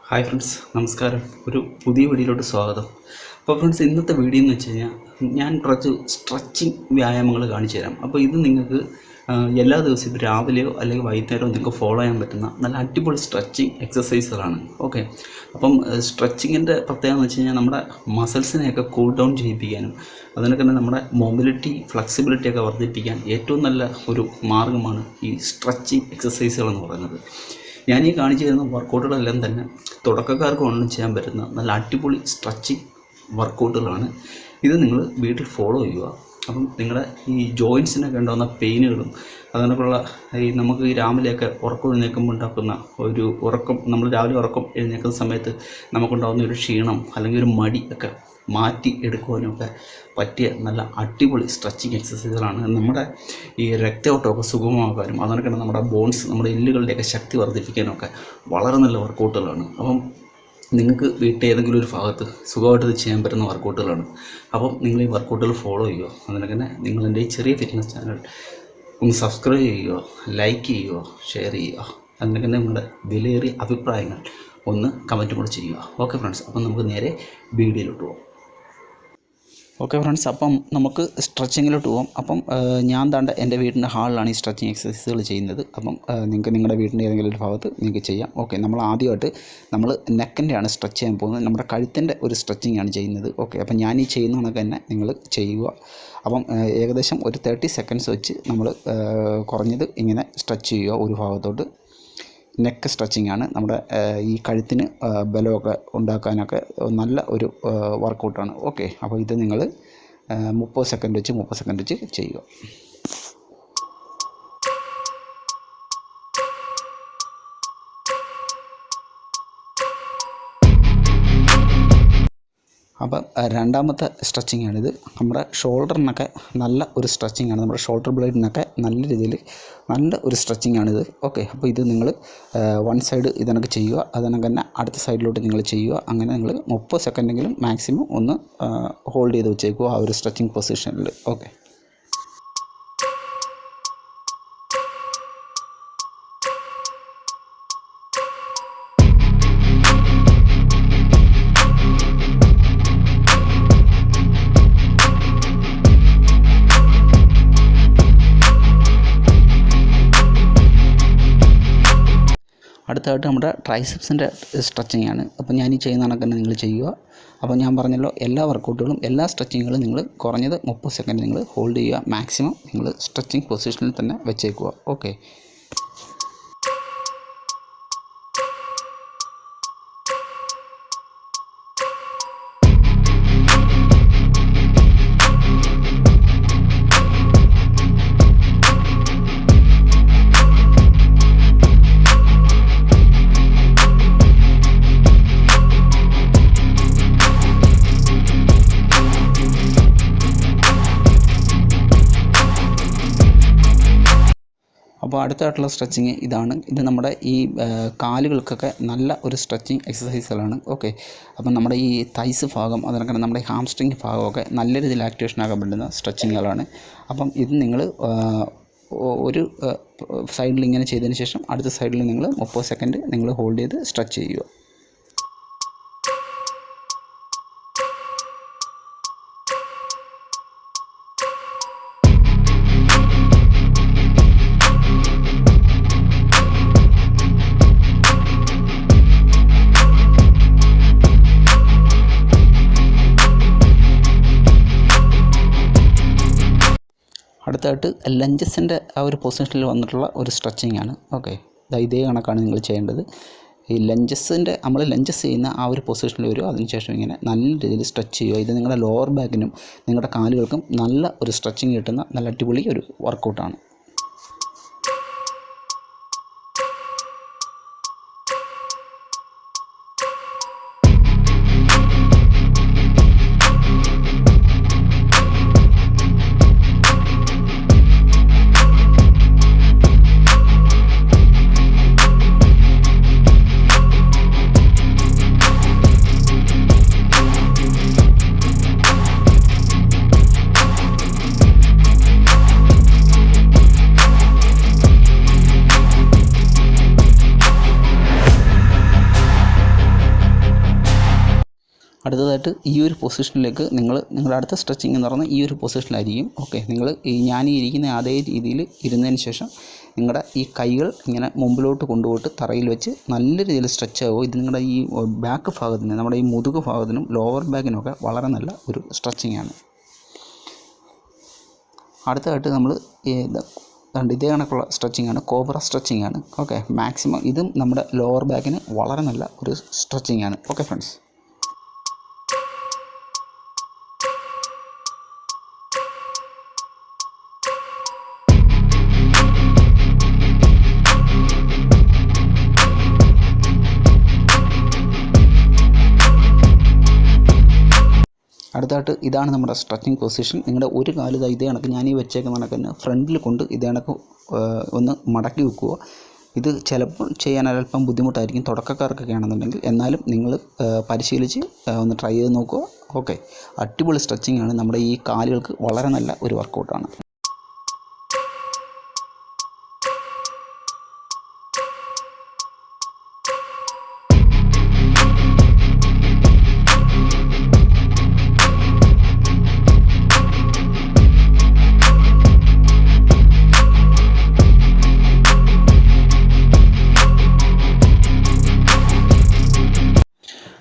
Hi friends, നമസ്കാരം. ഒരു പുതിയ വീഡിയോയിലോട്ട് സ്വാഗതം. അപ്പോൾ ഫ്രണ്ട്സ്, ഇന്നത്തെ വീഡിയോ എന്ന് വെച്ച് കഴിഞ്ഞാൽ ഞാൻ കുറച്ച് സ്ട്രെച്ചിങ് വ്യായാമങ്ങൾ കാണിച്ചു തരാം. അപ്പോൾ ഇത് നിങ്ങൾക്ക് എല്ലാ ദിവസവും ഇത് രാവിലെയോ അല്ലെങ്കിൽ വൈകുന്നേരമോ നിങ്ങൾക്ക് ഫോളോ ചെയ്യാൻ പറ്റുന്ന നല്ല അടിപൊളി സ്ട്രെച്ചിങ് എക്സസൈസുകളാണ്. ഓക്കെ, അപ്പം സ്ട്രെച്ചിങ്ങിൻ്റെ പ്രത്യേകത എന്ന് വെച്ച് കഴിഞ്ഞാൽ നമ്മുടെ മസിൽസിനെയൊക്കെ കൂൾ ഡൗൺ ചെയ്യിപ്പിക്കാനും അതിനൊക്കെ തന്നെ നമ്മുടെ മൊബിലിറ്റി ഫ്ലെക്സിബിലിറ്റിയൊക്കെ വർദ്ധിപ്പിക്കാൻ ഏറ്റവും നല്ല ഒരു മാർഗ്ഗമാണ് ഈ സ്ട്രെച്ചിങ് എക്സസൈസുകളെന്ന് പറയുന്നത്. ഞാൻ ഈ കാണിച്ചു തരുന്ന വർക്കൗട്ടുകളെല്ലാം തന്നെ തുടക്കക്കാർക്ക് ഒന്നും ചെയ്യാൻ പറ്റുന്ന നല്ല അടിപൊളി സ്ട്രെച്ചിങ് വർക്കൗട്ടുകളാണ്. ഇത് നിങ്ങൾ വീട്ടിൽ ഫോളോ ചെയ്യുക. അപ്പം നിങ്ങളുടെ ഈ ജോയിൻസിനൊക്കെ ഉണ്ടാകുന്ന പെയിനുകളും അതിനൊക്കെയുള്ള നമുക്ക് ഈ രാവിലെയൊക്കെ ഉറക്കം എഴുന്നേൽക്കുമ്പോൾ ഉണ്ടാക്കുന്ന നമ്മൾ രാവിലെ ഉറക്കം എഴുന്നേൽക്കുന്ന സമയത്ത് നമുക്കുണ്ടാകുന്ന ഒരു ക്ഷീണം അല്ലെങ്കിൽ ഒരു മടി ഒക്കെ മാറ്റി എടുക്കുവാനൊക്കെ പറ്റിയ നല്ല അടിപൊളി സ്ട്രെച്ചിങ് എക്സസൈസുകളാണ്. നമ്മുടെ ഈ രക്തയോട്ടമൊക്കെ സുഗമമാക്കാനും അതിനൊക്കെ നമ്മുടെ ബോൺസ്, നമ്മുടെ എല്ലുകളുടെയൊക്കെ ശക്തി വർദ്ധിപ്പിക്കാനൊക്കെ വളരെ നല്ല വർക്കൗട്ടുകളാണ്. അപ്പം നിങ്ങൾക്ക് വീട്ടിൽ ഏതെങ്കിലും ഒരു ഭാഗത്ത് സുഖമായിട്ട് ഇത് ചെയ്യാൻ പറ്റുന്ന വർക്കൗട്ടുകളാണ്. അപ്പം നിങ്ങൾ ഈ വർക്കൗട്ടുകൾ ഫോളോ ചെയ്യുക. അതിനൊക്കെ തന്നെ നിങ്ങളെൻ്റെ ഈ ചെറിയ ഫിറ്റ്നസ് ചാനൽ ഒന്ന് സബ്സ്ക്രൈബ് ചെയ്യുക, ലൈക്ക് ചെയ്യുക, ഷെയർ ചെയ്യുക. അതിനൊക്കെ നിങ്ങളുടെ വിലയേറിയ അഭിപ്രായങ്ങൾ ഒന്ന് കമൻറ്റ് കൂടെ ചെയ്യുക. ഓക്കെ ഫ്രണ്ട്സ്, അപ്പം നമുക്ക് നേരെ വീഡിയോയിലോട്ട് പോകാം. ഓക്കെ ഫ്രണ്ട്സ്, അപ്പം നമുക്ക് സ്ട്രെച്ചിങ്ങിലോട്ട് പോകാം. അപ്പം ഞാൻ താണ്ട എൻ്റെ വീടിൻ്റെ ഹാളിലാണ് ഈ സ്ട്രെച്ചിങ് എക്സസൈസുകൾ ചെയ്യുന്നത്. അപ്പം നിങ്ങൾക്ക് നിങ്ങളുടെ വീടിൻ്റെ ഏതെങ്കിലും ഒരു ഭാഗത്ത് നിങ്ങൾക്ക് ചെയ്യാം. ഓക്കെ, നമ്മൾ ആദ്യമായിട്ട് നെക്കിൻ്റെയാണ് സ്ട്രെച്ച് ചെയ്യാൻ പോകുന്നത്. നമ്മുടെ കഴുത്തിൻ്റെ ഒരു സ്ട്രെച്ചിങ് ആണ് ചെയ്യുന്നത്. ഓക്കെ, അപ്പം ഞാൻ ഈ ചെയ്യുന്ന കണക്ക് തന്നെ നിങ്ങൾ ചെയ്യുക. അപ്പം ഏകദേശം ഒരു 30 സെക്കൻഡ്സ് വെച്ച് നമ്മൾ കുറഞ്ഞത് ഇങ്ങനെ സ്ട്രെച്ച് ചെയ്യുക ഒരു ഭാഗത്തോട്ട്. നെക്ക് സ്ട്രെച്ചിങ് ആണ്. നമ്മുടെ ഈ കഴുത്തിന് ബലമൊക്കെ ഉണ്ടാക്കാനൊക്കെ നല്ല ഒരു വർക്കൗട്ടാണ്. ഓക്കെ, അപ്പോൾ ഇത് നിങ്ങൾ 30 സെക്കൻഡ് വെച്ച് ചെയ്യുക. അപ്പം രണ്ടാമത്തെ സ്ട്രെച്ചിങ്ങാണിത്. നമ്മുടെ ഷോൾഡറിനൊക്കെ നല്ല ഒരു സ്ട്രെച്ചിങ്ങാണ്. നമ്മുടെ ഷോൾഡർ ബ്ലേഡിനൊക്കെ നല്ല രീതിയിൽ നല്ല ഒരു സ്ട്രെച്ചിങ്ങാണിത്. ഓക്കെ, അപ്പോൾ ഇത് നിങ്ങൾ വൺ സൈഡ് ഇതിനൊക്കെ ചെയ്യുക, അതിനൊക്കെ തന്നെ അടുത്ത സൈഡിലോട്ട് നിങ്ങൾ ചെയ്യുക. അങ്ങനെ നിങ്ങൾ 30 സെക്കൻഡെങ്കിലും മാക്സിമം ഒന്ന് ഹോൾഡ് ചെയ്ത് വെച്ചേക്കുക ആ ഒരു സ്ട്രെച്ചിങ് പൊസിഷനിൽ. ഓക്കെ, അടുത്തായിട്ട് നമ്മുടെ ട്രൈസെപ്സിൻ്റെ സ്ട്രെച്ചിങ് ആണ്. അപ്പോൾ ഞാൻ ഈ ചെയ്യുന്ന കണക്ക് തന്നെ നിങ്ങൾ ചെയ്യുക. അപ്പോൾ ഞാൻ പറഞ്ഞല്ലോ, എല്ലാ വർക്കൗട്ടുകളും എല്ലാ സ്ട്രെച്ചിങ്ങുകളും നിങ്ങൾ കുറഞ്ഞത് 30 സെക്കൻഡ് നിങ്ങൾ ഹോൾഡ് ചെയ്യുക. മാക്സിമം നിങ്ങൾ സ്ട്രെച്ചിങ് പൊസിഷനിൽ തന്നെ വെച്ചേക്കുക. ഓക്കെ, അപ്പോൾ അടുത്തായിട്ടുള്ള സ്ട്രെച്ചിങ് ഇതാണ്. ഇത് നമ്മുടെ ഈ കാലുകൾക്കൊക്കെ നല്ല ഒരു സ്ട്രെച്ചിങ് എക്സസൈസുകളാണ്. ഓക്കെ, അപ്പം നമ്മുടെ ഈ തൈസ് ഭാഗം അതിനൊക്കെ നമ്മുടെ ഹാംസ്ട്രിങ് ഭാഗമൊക്കെ നല്ല രീതിയിൽ ആക്ടിവേഷൻ ആക്കാൻ പറ്റുന്ന സ്ട്രെച്ചിങ്ങുകളാണ്. അപ്പം ഇത് നിങ്ങൾ ഒരു സൈഡിൽ ഇങ്ങനെ ചെയ്തതിന് ശേഷം അടുത്ത സൈഡിൽ നിങ്ങൾ 30 സെക്കൻഡ് നിങ്ങൾ ഹോൾഡ് ചെയ്ത് സ്ട്രെച്ച് ചെയ്യുക. അടുത്തായിട്ട് ലഞ്ചസിൻ്റെ ആ ഒരു പൊസിഷനിൽ വന്നിട്ടുള്ള ഒരു സ്ട്രെച്ചിങ് ആണ്. ഓക്കെ, ഇതേ കണക്കാണ് നിങ്ങൾ ചെയ്യേണ്ടത്. ഈ നമ്മൾ ലഞ്ചസ് ചെയ്യുന്ന ആ ഒരു പൊസിഷനിൽ വരും. അതിനുശേഷം ഇങ്ങനെ നല്ല രീതിയിൽ സ്ട്രെച്ച് ചെയ്യുക. ഇത് നിങ്ങളുടെ ലോവർ ബാക്കിനും നിങ്ങളുടെ കാലുകൾക്കും നല്ല ഒരു സ്ട്രെച്ചിങ് കിട്ടുന്ന നല്ല അടിപൊളി ഒരു വർക്കൗട്ടാണ്. അടുത്തതായിട്ട് ഈ ഒരു പൊസിഷനിലേക്ക് നിങ്ങളുടെ അടുത്ത സ്ട്രെച്ചിങ് എന്ന് പറയുന്നത് ഈ ഒരു പൊസിഷനിലായിരിക്കും. ഓക്കെ, നിങ്ങൾ ഞാൻ ഈ ഇരിക്കുന്ന അതേ രീതിയിൽ ഇരുന്നതിന് ശേഷം നിങ്ങളുടെ ഈ കൈകൾ ഇങ്ങനെ മുമ്പിലോട്ട് കൊണ്ടുപോയിട്ട് തറയിൽ വെച്ച് നല്ല രീതിയിൽ സ്ട്രെച്ച് ആകുമോ. ഇത് നിങ്ങളുടെ ഈ ബാക്ക് ഭാഗത്തിന്, നമ്മുടെ ഈ മുതുക് ഭാഗത്തിനും ലോവർ ബാക്കിനുമൊക്കെ വളരെ നല്ല ഒരു സ്ട്രെച്ചിങ് ആണ്. അടുത്തതായിട്ട് നമ്മൾ ഇതേ കണക്കുള്ള സ്ട്രെച്ചിങ് ആണ്, കോബ്ര സ്ട്രെച്ചിങ് ആണ്. ഓക്കെ, മാക്സിമം ഇതും നമ്മുടെ ലോവർ ബാക്കിന് വളരെ നല്ല ഒരു സ്ട്രെച്ചിങ് ആണ്. ഓക്കെ ഫ്രണ്ട്സ്, അടുത്തായിട്ട് ഇതാണ് നമ്മുടെ സ്ട്രെച്ചിങ് പൊസിഷൻ. നിങ്ങളുടെ ഒരു കാല് ഇതേ കണക്ക് ഞാൻ ഈ വെച്ചേക്കുന്ന കണക്ക് തന്നെ ഫ്രണ്ടിൽ കൊണ്ട് ഇതേ കണക്ക് ഒന്ന് മടക്കി വെക്കുക. ഇത് ചിലപ്പോൾ ചെയ്യാൻ അല്പം ബുദ്ധിമുട്ടായിരിക്കും തുടക്കക്കാർക്കൊക്കെ ആണെന്നുണ്ടെങ്കിൽ, എന്നാലും നിങ്ങൾ പരിശീലിച്ച് ഒന്ന് ട്രൈ ചെയ്ത് നോക്കുക. ഓക്കെ, അടിപൊളി സ്ട്രെച്ചിങ് ആണ്, നമ്മുടെ ഈ കാലുകൾക്ക് വളരെ നല്ല ഒരു വർക്കൗട്ടാണ്.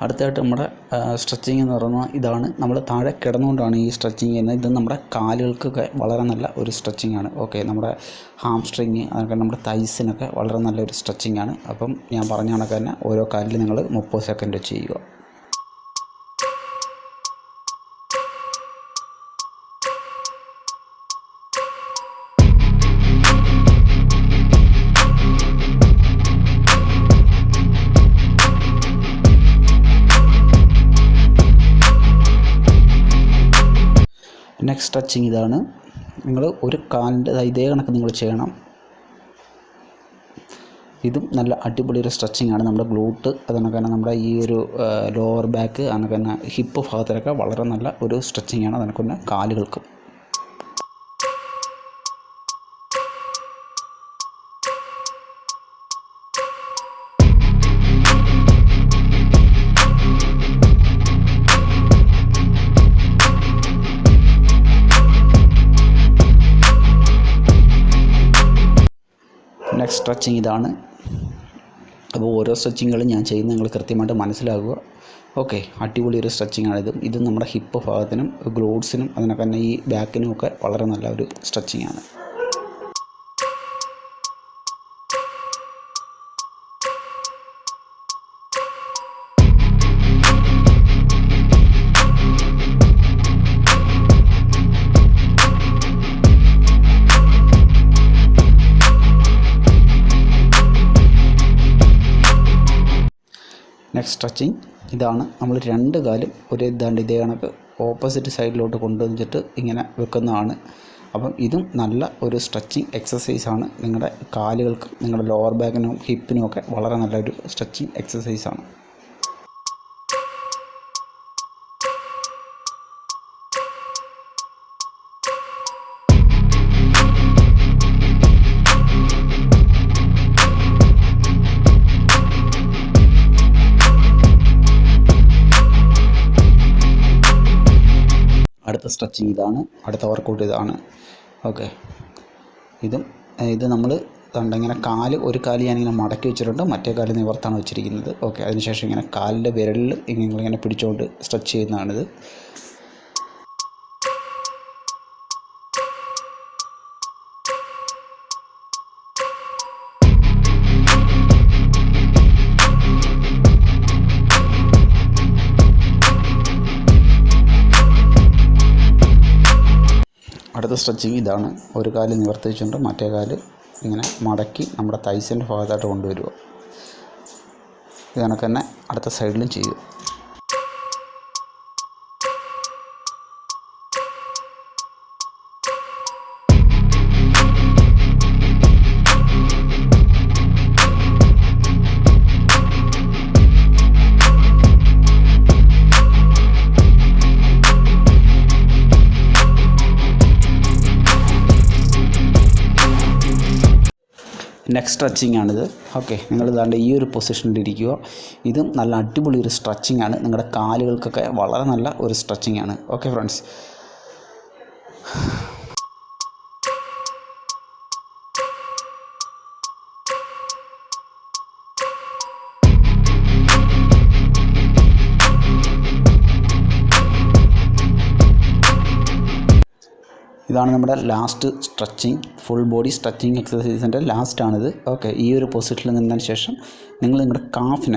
അടുത്തായിട്ട് നമ്മുടെ സ്ട്രെച്ചിങ് എന്ന് പറയുന്നത് ഇതാണ്. നമ്മൾ താഴെ കിടന്നുകൊണ്ടാണ് ഈ സ്ട്രെച്ചിങ് ചെയ്യുന്നത്. ഇത് നമ്മുടെ കാലുകൾക്കൊക്കെ വളരെ നല്ല ഒരു സ്ട്രെച്ചിങ് ആണ്. ഓക്കെ, നമ്മുടെ ഹാംസ്ട്രിങ്, അതൊക്കെ നമ്മുടെ തൈസിനൊക്കെ വളരെ നല്ലൊരു സ്ട്രെച്ചിങ് ആണ്. അപ്പം ഞാൻ പറഞ്ഞ കണക്ക് തന്നെ ഓരോ കാലിൽ നിങ്ങൾ 30 സെക്കൻഡ് വെച്ച് ചെയ്യുക. നെക്സ്റ്റ് സ്ട്രെച്ചിങ് ഇതാണ്. നിങ്ങൾ ഒരു കാലിൻ്റെ ഇതേ കണക്ക് നിങ്ങൾ ചെയ്യണം. ഇതും നല്ല അടിപൊളി ഒരു സ്ട്രെച്ചിങ് ആണ്. നമ്മുടെ ഗ്ലൂട്ട്, അതുകൊണ്ട് തന്നെ നമ്മുടെ ഈ ഒരു ലോവർ ബാക്ക്, അതുകൊണ്ട് തന്നെ ഹിപ്പ് ഭാഗത്തിലൊക്കെ വളരെ നല്ല ഒരു സ്ട്രെച്ചിങ് ആണ്. അതുകൊണ്ട് തന്നെ കാലുകൾക്കും. നെക്സ്റ്റ് സ്ട്രെച്ചിങ് ഇതാണ്. അപ്പോൾ ഓരോ സ്ട്രെച്ചിങ്ങുകളും ഞാൻ ചെയ്യുന്നത് നിങ്ങൾ കൃത്യമായിട്ട് മനസ്സിലാക്കുക. ഓക്കെ, അടിപൊളി ഒരു സ്ട്രെച്ചിങ് ആണ് ഇത് നമ്മുടെ ഹിപ്പ് ഭാഗത്തിനും ഗ്ലൂട്ട്സിനും അതിനൊക്കെ തന്നെ ഈ ബാക്കിനും ഒക്കെ വളരെ നല്ല ഒരു സ്ട്രെച്ചിങ് ആണ്. നെക്സ്റ്റ് സ്ട്രെച്ചിങ് ഇതാണ്. നമ്മൾ രണ്ട് കാലും ഇതേ കണക്ക് ഓപ്പോസിറ്റ് സൈഡിലോട്ട് കൊണ്ടുവന്നിട്ട് ഇങ്ങനെ വെക്കുന്നതാണ്. അപ്പം ഇതും നല്ല ഒരു സ്ട്രെച്ചിങ് എക്സസൈസാണ്. നിങ്ങളുടെ കാലുകൾക്കും നിങ്ങളുടെ ലോവർ ബാക്കിനും ഹിപ്പിനും ഒക്കെ വളരെ നല്ലൊരു സ്ട്രെച്ചിങ് എക്സസൈസാണ്. അടുത്ത സ്ട്രെച്ചിങ് ഇതാണ്. അടുത്ത വർക്കൗട്ട് ഇതാണ്. ഓക്കെ, ഇത് നമ്മൾ ഇങ്ങനെ ഒരു കാല് ഞാനിങ്ങനെ മടക്കി വെച്ചിട്ടുണ്ട്, മറ്റേ കാല് നിവർത്താണ് വെച്ചിരിക്കുന്നത്. ഓക്കെ, അതിനുശേഷം ഇങ്ങനെ കാലിൻ്റെ വിരലിൽ നിങ്ങളിങ്ങനെ പിടിച്ചുകൊണ്ട് സ്ട്രെച്ച് ചെയ്യുന്നതാണിത്. അടുത്ത സ്ട്രെച്ചിങ് ഇതാണ്. ഒരു കാല് നിവർത്തി വെച്ചുകൊണ്ട് മറ്റേ കാല് ഇങ്ങനെ മടക്കി നമ്മുടെ തൈസിൻ്റെ ഭാഗത്തായിട്ട് കൊണ്ടുവരിക. ഇത് കണക്ക് തന്നെ അടുത്ത സൈഡിലും ചെയ്യുക. നെക്ക് സ്ട്രെച്ചിങ് ആണിത്. ഓക്കെ, നിങ്ങൾ ഇതാണ്ട് ഈ ഒരു പൊസിഷനിലിരിക്കുക. ഇതും നല്ല അടിപൊളി ഒരു സ്ട്രെച്ചിങ് ആണ്. നിങ്ങളുടെ കാലുകൾക്കൊക്കെ വളരെ നല്ല ഒരു സ്ട്രെച്ചിങ് ആണ്. Okay friends. ഇതാണ് നമ്മുടെ last stretching, full body stretching എക്സസൈസിൻ്റെ ലാസ്റ്റാണിത്. ഓക്കെ, ഈ ഒരു പൊസിഷനിൽ നിന്നതിന് ശേഷം നിങ്ങൾ നിങ്ങളുടെ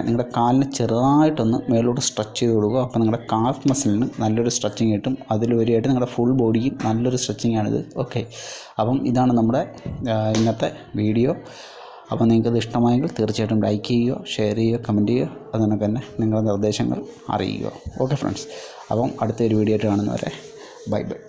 നിങ്ങളുടെ കാലിനെ ചെറുതായിട്ടൊന്ന് മേലോട്ട് സ്ട്രെച്ച് ചെയ്ത് കൊടുക്കുക. അപ്പോൾ നിങ്ങളുടെ കാഫ് മസിലിന് നല്ലൊരു സ്ട്രെച്ചിങ് കിട്ടും. അതിലുപരിയായിട്ട് നിങ്ങളുടെ ഫുൾ ബോഡിക്കും നല്ലൊരു സ്ട്രെച്ചിങ് ആണിത്. ഓക്കെ, അപ്പം ഇതാണ് നമ്മുടെ ഇന്നത്തെ വീഡിയോ. അപ്പോൾ നിങ്ങൾക്കത് ഇഷ്ടമായെങ്കിൽ തീർച്ചയായിട്ടും ലൈക്ക് ചെയ്യുക, ഷെയർ ചെയ്യുക, കമൻറ്റ് ചെയ്യുക. അതുകൊണ്ട് തന്നെ നിങ്ങളുടെ നിർദ്ദേശങ്ങൾ അറിയിക്കുക. ഓക്കെ ഫ്രണ്ട്സ്, അപ്പം അടുത്തൊരു വീഡിയോ ആയിട്ട് കാണുന്നവരെ ബൈ ബൈ.